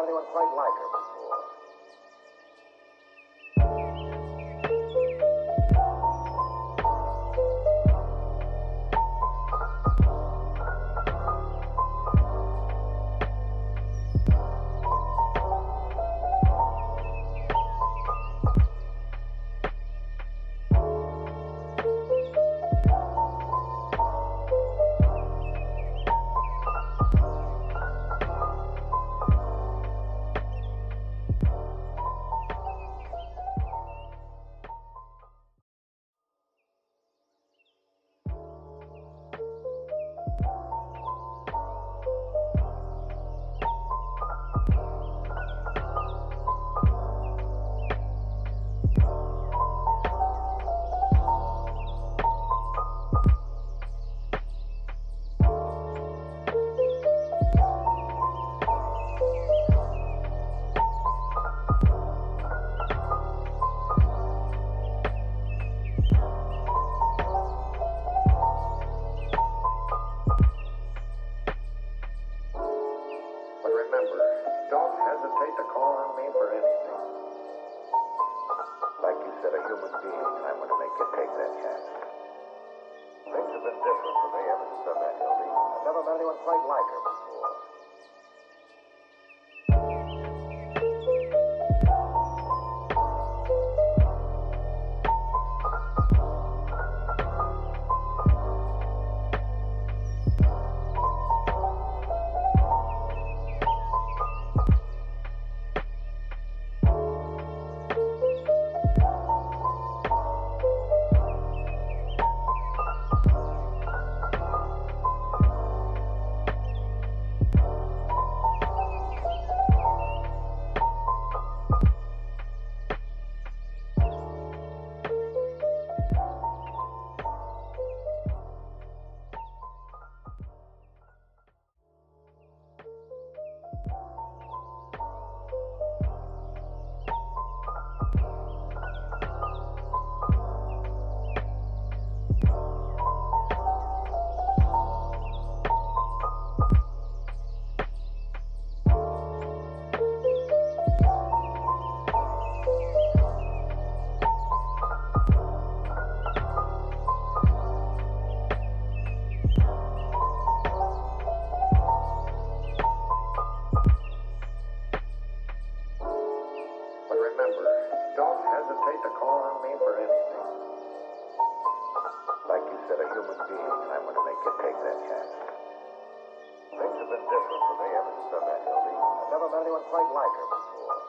met anyone quite like her before. Remember, don't hesitate to call on me for anything. Like you said, a human being, and I'm going to make you take that chance. Things have been different for me ever since I met Hildy. I've never met anyone quite like her before. Remember, don't hesitate to call on me for anything. Like you said, a human being, and I'm going to make you take that chance. Things have been different for me ever since I met Hildy. I've never met anyone quite like her before.